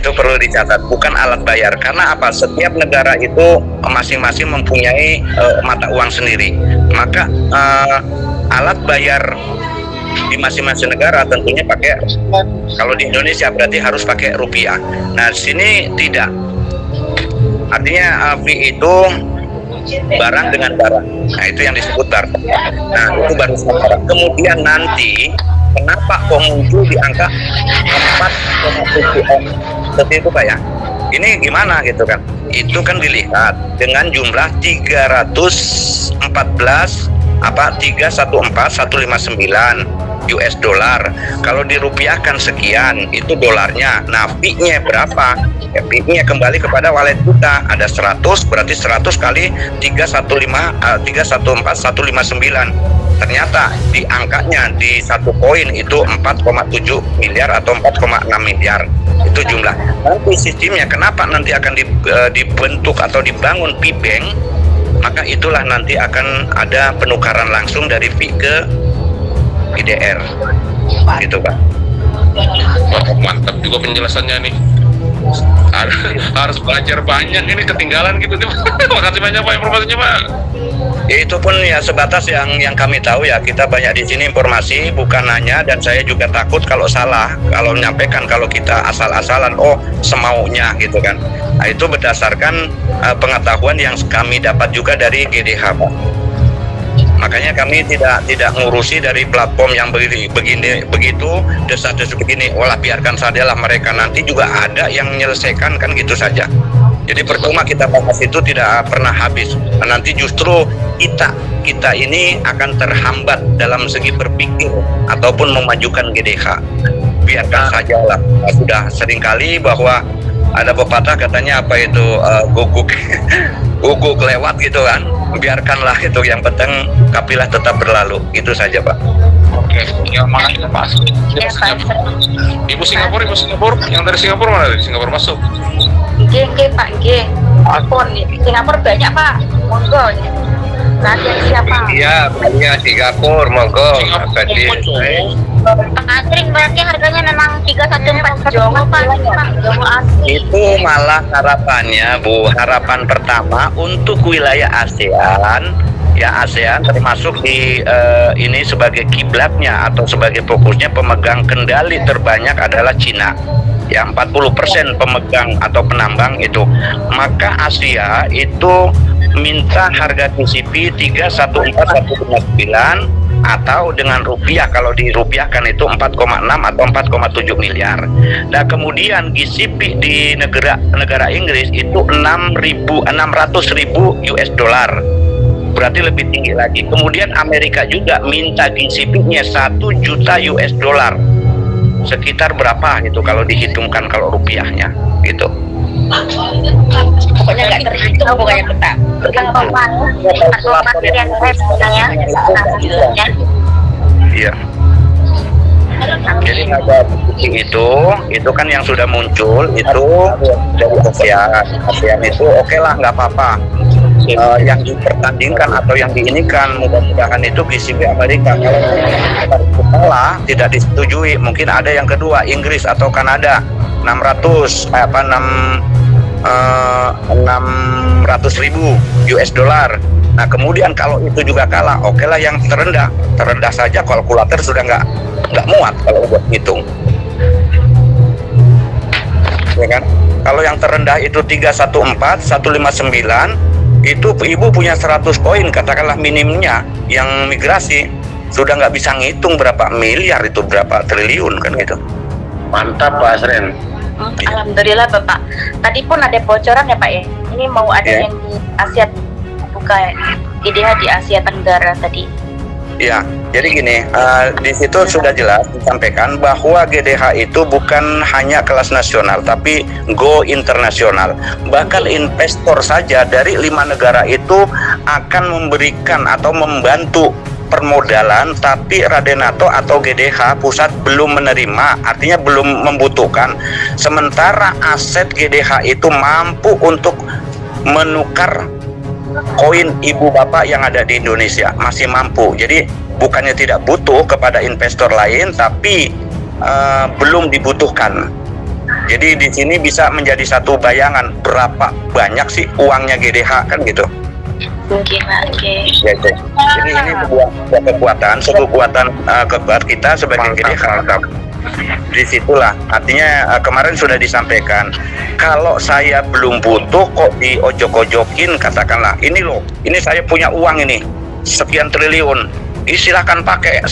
Itu perlu dicatat, bukan alat bayar. Karena apa? Setiap negara itu masing-masing mempunyai mata uang sendiri. Maka alat bayar di masing-masing negara tentunya pakai, kalau di Indonesia berarti harus pakai rupiah. Nah, di sini tidak. Artinya fee itu barang dengan barang. Nah, itu yang disebut barang. Nah, itu baru barang. Kemudian nanti kenapa kok muncul di angka 4,7 M seperti itu Pak ya? Ini gimana gitu kan? Itu kan dilihat dengan jumlah 314,159 US dollar. Kalau dirupiahkan sekian, itu dolarnya. Nah, fee-nya berapa? Ya, fee-nya kembali kepada wallet kita. Ada 100, berarti 100 kali 314,159. Ternyata di angkanya di satu koin itu 4,7 miliar atau 4,6 miliar. Itu jumlah. Nanti sistemnya kenapa nanti akan dibentuk atau dibangun P-Bank? Maka itulah nanti akan ada penukaran langsung dari fee ke IDR, gitu Pak. Wah, mantap juga penjelasannya nih. Harus belajar banyak, ini ketinggalan gitu. Makasih banyak Pak informasinya Pak. Ya, itu pun ya sebatas yang kami tahu ya. Kita banyak di sini informasi, bukan hanya, dan saya juga takut kalau salah, kalau menyampaikan kalau kita asal-asalan, semaunya gitu kan. Nah, itu berdasarkan pengetahuan yang kami dapat juga dari GDH Pak. Makanya kami tidak ngurusi dari platform yang begitu desas-desus begini. Olah biarkan sajalah, mereka nanti juga ada yang menyelesaikan kan gitu saja. Jadi percuma kita bahas itu tidak pernah habis. Nanti justru kita ini akan terhambat dalam segi berpikir ataupun memajukan GDH. Biarkan sajalah. Sudah seringkali bahwa ada pepatah katanya apa itu guguk lewat gitu kan. Biarkanlah itu, yang penting kapilah tetap berlalu. Itu saja Pak. Oke, ya makasih Pak. Ibu Singapura yang dari Singapura mana? Dari Singapura masuk. G Pak G. Singapura banyak Pak. Monggo. Nanti siapa? Iya Singapura, monggo. Angkring berarti harganya memang 314 Jowo Pak. Jowo asli. Itu malah harapannya Bu, harapan pertama untuk wilayah ASEAN. Ya, ASEAN termasuk di ini sebagai kiblatnya atau sebagai fokusnya pemegang kendali terbanyak adalah Cina. Ya, 40% pemegang atau penambang itu. Maka Asia itu minta harga TCP 314,159 atau dengan rupiah, kalau dirupiahkan itu 4,6 atau 4,7 miliar. Nah, kemudian GCP di negara Inggris itu 600.000 US dollar. Berarti lebih tinggi lagi. Kemudian Amerika juga minta GCP-nya 1 juta US dollar. Sekitar berapa gitu kalau dihitungkan kalau rupiahnya gitu. Pokoknya nggak terhitung, pokoknya tetap. Iya. Jadi ada itu kan yang sudah muncul itu dari ASEAN itu oke lah, nggak apa-apa. Yang dipertandingkan atau yang diinikan mudah-mudahan itu GCP Amerika. Kalau kalah tidak disetujui, mungkin ada yang kedua Inggris atau Kanada 600.000 US dollar. Nah, kemudian kalau itu juga kalah, oke lah yang terendah saja, kalkulator sudah nggak muat kalau buat hitung, ya kan? Kalau yang terendah itu 314,159, itu ibu punya 100 koin katakanlah minimnya yang migrasi, sudah nggak bisa ngitung berapa miliar itu, berapa triliun kan gitu. Mantap Pak Asren. Alhamdulillah Bapak. Tadi pun ada bocoran ya Pak ya. Ini mau ada yang di Asia, buka IDH di Asia Tenggara tadi. Ya, jadi gini, di situ sudah jelas disampaikan bahwa GDH itu bukan hanya kelas nasional, tapi go internasional. Bahkan investor saja dari 5 negara itu akan memberikan atau membantu permodalan, tapi Radenato atau GDH pusat belum menerima, artinya belum membutuhkan. Sementara aset GDH itu mampu untuk menukar koin ibu bapak yang ada di Indonesia, masih mampu. Jadi bukannya tidak butuh kepada investor lain, tapi belum dibutuhkan. Jadi di sini bisa menjadi satu bayangan berapa banyak sih uangnya GDH kan gitu. Mungkin oke. Ya, jadi ini sebuah kekuatan kita sebagai GDH. Disitulah artinya kemarin sudah disampaikan, kalau saya belum butuh kok diojok-ojokin, katakanlah ini loh, ini saya punya uang ini sekian triliun, silakan pakai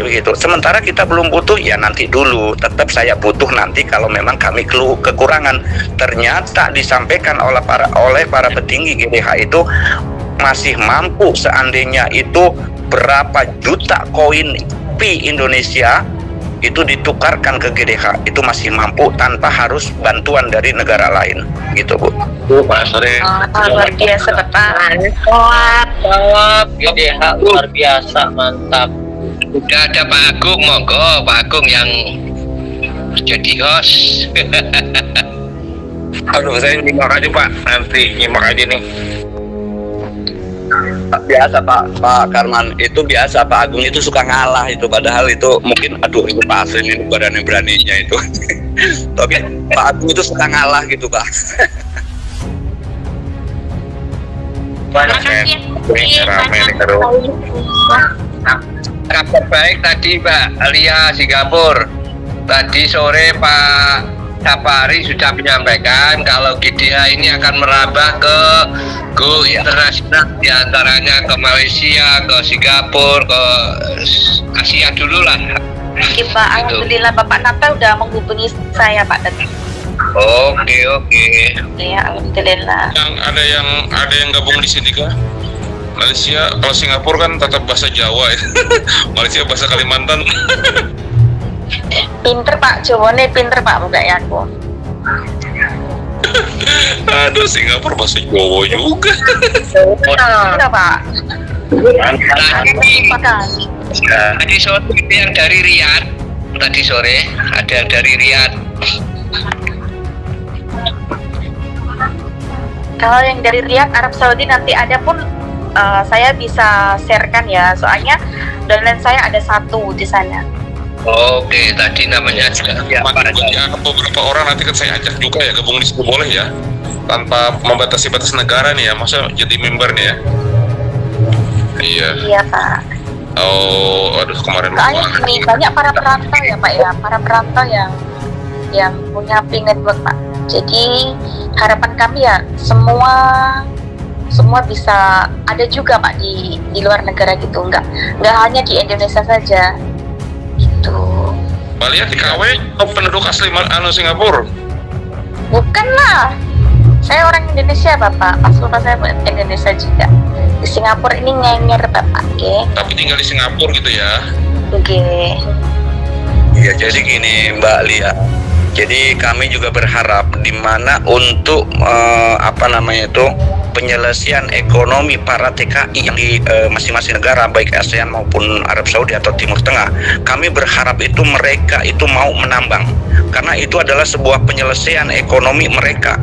begitu. Sementara kita belum butuh, ya nanti dulu, tetap saya butuh nanti kalau memang kami kekurangan. Ternyata disampaikan oleh para petinggi GDH itu masih mampu, seandainya itu berapa juta koin Pi Indonesia itu ditukarkan ke GDH, itu masih mampu tanpa harus bantuan dari negara lain, gitu Bu. Pak Sore. Luar biasa Bapak. Jawab GDH luar biasa, mantap. Udah ada Pak Agung, monggo Pak Agung yang jadi host. Aduh, saya nyimak aja Pak, nanti nyimak aja nih. Biasa Pak Karman, itu biasa Pak Agung itu suka ngalah itu, padahal itu mungkin aduh itu Pak Asrin ini beraninya itu. Tapi Pak Agung itu suka ngalah gitu Pak. Kabar baik tadi Mbak Alia Singapura. Tadi sore Pak Sapari sudah menyampaikan kalau GDH ini akan merambah ke go internasional, diantaranya ke Malaysia, ke Singapura, ke Asia dulu lah. Oke Pak, alhamdulillah Bapak Nata udah menghubungi saya Pak tadi. Oke. Ya, alhamdulillah. Yang ada yang gabung di sini kah? Malaysia, kalau Singapura kan tetap bahasa Jawa ya. Malaysia bahasa Kalimantan. Pinter Pak, Jawane pinter Pak, bukan ya aku. Aduh, Singapura bahasa Jawa juga. Pinter Pak. Tadi sore yang dari Riyadh, tadi sore ada yang dari Riyadh. Kalau yang dari Riyadh, Arab Saudi nanti ada pun saya bisa sharekan ya, soalnya downline saya ada satu di sana. Oke, tadi namanya juga Ya, beberapa orang nanti kan saya ajak juga ya gabung di situ, boleh ya, tanpa membatasi batas negara nih ya, masa jadi member nih ya. Iya Pak. Oh, aduh kemarin Soalnya ini banyak para perantau ya Pak ya, para perantau yang punya Pi Network Pak. Jadi harapan kami ya semua bisa ada juga Pak di luar negara gitu, nggak hanya di Indonesia saja gitu. Balian di KW penduduk asli Singapura? Bukan lah, saya orang Indonesia Bapak, paspor saya Indonesia juga. Di Singapura ini ngenger Bapak, oke? Tapi tinggal di Singapura gitu ya? Oke. Ya jadi gini Mbak Lia, jadi kami juga berharap di mana untuk penyelesaian ekonomi para TKI yang di masing-masing negara baik ASEAN maupun Arab Saudi atau Timur Tengah, kami berharap itu mereka itu mau menambang karena itu adalah sebuah penyelesaian ekonomi mereka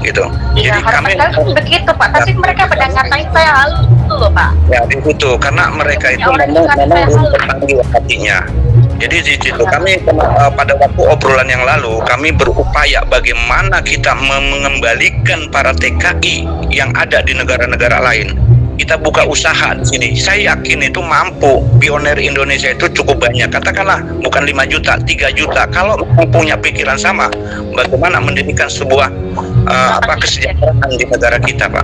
gitu. Ya, jadi kami begitu Pak, tapi mereka pada ngatain saya halus loh Pak. Ya itu karena mereka itu memang belum terpanggil hatinya. Jadi di situ kami pada waktu obrolan yang lalu kami berupaya bagaimana kita mengembalikan para TKI yang ada di negara-negara lain. Kita buka usaha di sini. Saya yakin itu mampu. Pioner Indonesia itu cukup banyak. Katakanlah bukan 5 juta, 3 juta. Kalau punya pikiran sama, bagaimana mendirikan sebuah kesejahteraan di negara kita, Pak.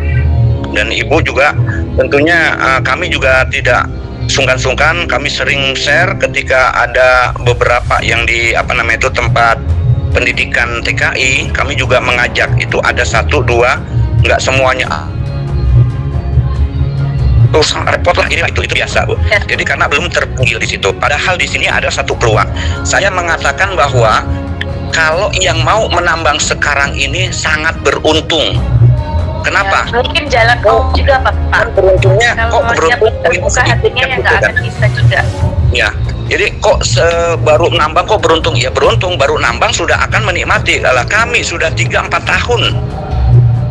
Dan Ibu juga tentunya kami juga tidak sungkan-sungkan, kami sering share ketika ada beberapa yang di tempat pendidikan TKI, kami juga mengajak itu ada 1, 2, nggak semuanya terus repot lah, ini itu biasa Bu. Jadi karena belum terpanggil di situ, padahal di sini ada satu peluang. Saya mengatakan bahwa kalau yang mau menambang sekarang ini sangat beruntung. Kenapa? Ya, mungkin jalan juga Pak. Beruntungnya kok beruntung buka hatinya yang nggak akan bisa juga. Ya, jadi kok baru nambang kok beruntung? Ya beruntung baru nambang sudah akan menikmati. Kalau kami sudah 3-4 tahun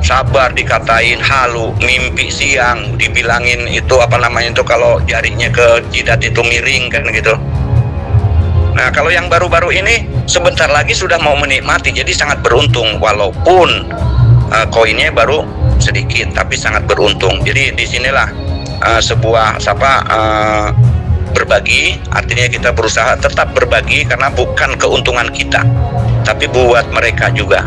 sabar dikatain halu, mimpi siang, dibilangin itu kalau jarinya ke jidat itu miring kan gitu. Nah, kalau yang baru-baru ini sebentar lagi sudah mau menikmati, jadi sangat beruntung walaupun koinnya baru sedikit, tapi sangat beruntung. Jadi disinilah sebuah berbagi, artinya kita berusaha tetap berbagi karena bukan keuntungan kita, tapi buat mereka juga.